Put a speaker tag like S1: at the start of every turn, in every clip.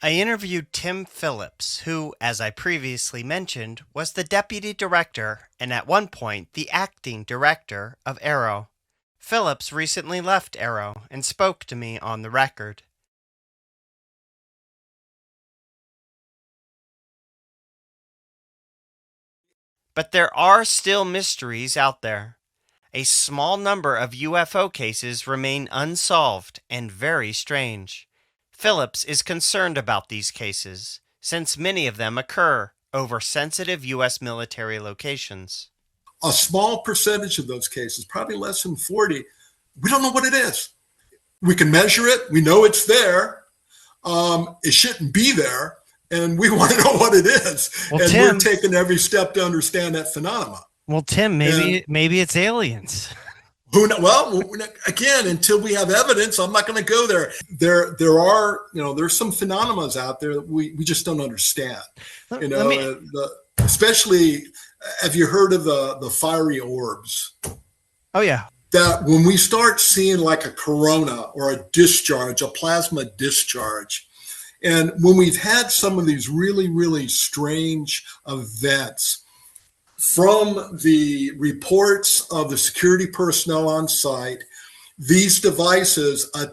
S1: I interviewed Tim Phillips, who, as I previously mentioned, was the deputy director and at one point the acting director of AARO. Phillips recently left AARO and spoke to me on the record. But there are still mysteries out there. A small number of UFO cases remain unsolved and very strange. Phillips is concerned about these cases, since many of them occur over sensitive U.S. military locations.
S2: A small percentage of those cases, probably less than 40, we don't know what it is. We can measure it. We know it's there. It shouldn't be there. And we want to know what it is.
S1: Well,
S2: And we're
S1: Tim,
S2: taking every step to understand that phenomenon.
S1: well, Tim,
S2: And
S1: maybe it's aliens.
S2: well, again, until we have evidence, I'm not going to go there. There are, there's some phenomena out there that we just don't understand.
S1: Let me.
S2: Especially, have you heard of the fiery orbs?
S1: Oh yeah.
S2: That when we start seeing like a corona or a discharge, a plasma discharge, and when we've had some of these really, really strange events, from the reports of the security personnel on site, these devices they're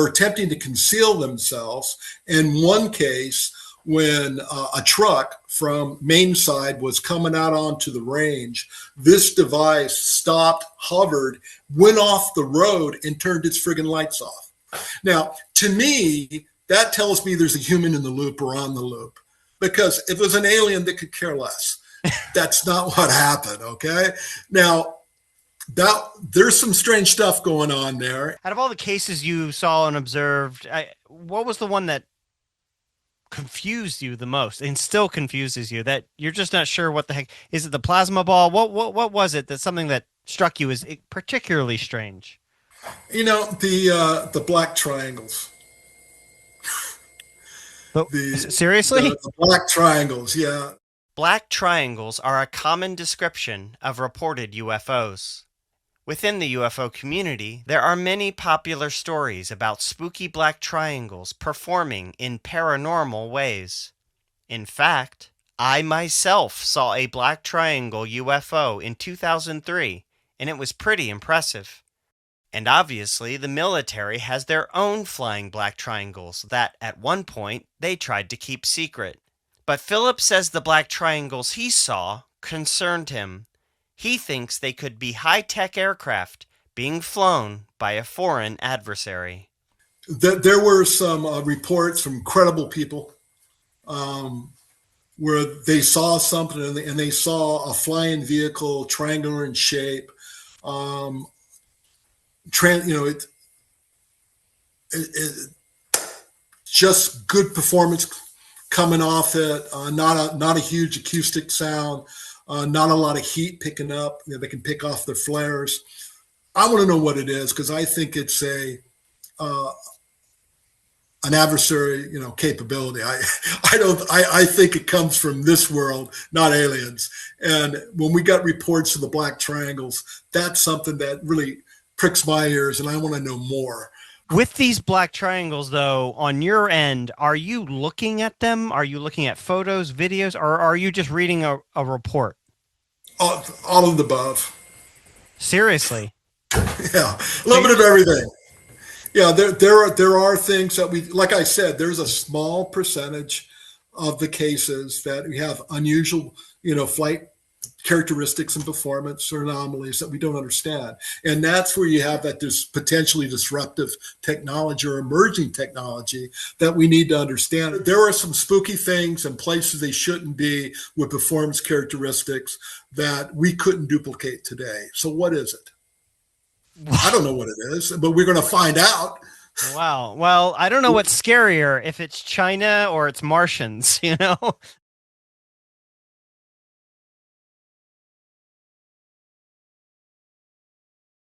S2: attempting to conceal themselves. In one case, when a truck from main side was coming out onto the range, this device stopped, hovered, went off the road, and turned its friggin' lights off. Now, to me, that tells me there's a human in the loop or on the loop. Because if it was an alien, they could care less. That's not what happened, okay? Now, there's some strange stuff going on there.
S1: Out of all the cases you saw and observed, what was the one that confused you the most and still confuses you, that you're just not sure what the heck? Is it the plasma ball? What was it, that's something that struck you as particularly strange?
S2: The black triangles.
S1: But
S2: The,
S1: seriously?
S2: the black triangles, yeah.
S1: Black triangles are a common description of reported UFOs. Within the UFO community, there are many popular stories about spooky black triangles performing in paranormal ways. In fact, I myself saw a black triangle UFO in 2003, and it was pretty impressive. And obviously, the military has their own flying black triangles that, at one point, they tried to keep secret. But Phillips says the black triangles he saw concerned him. He thinks they could be high-tech aircraft being flown by a foreign adversary.
S2: There were some reports from credible people where they saw something and they saw a flying vehicle, triangular in shape. It just good performance coming off it. Not a huge acoustic sound. Not a lot of heat picking up. They can pick off their flares. I want to know what it is because I think it's an adversary, capability. I think it comes from this world, not aliens. And when we got reports of the black triangles, that's something that really pricks my ears, and I want to know more.
S1: With these black triangles, though, on your end, are you looking at them? Are you looking at photos, videos, or are you just reading a report?
S2: All of the above.
S1: Seriously.
S2: Yeah, a little bit of everything. Yeah, there are things that like I said, there's a small percentage of the cases that we have unusual, flight characteristics and performance or anomalies that we don't understand. And that's where you have that this potentially disruptive technology or emerging technology that we need to understand. There are some spooky things and places they shouldn't be with performance characteristics that we couldn't duplicate today. So what is it? I don't know what it is, but we're going to find out.
S1: Wow. Well, I don't know what's scarier, if it's China or it's Martians,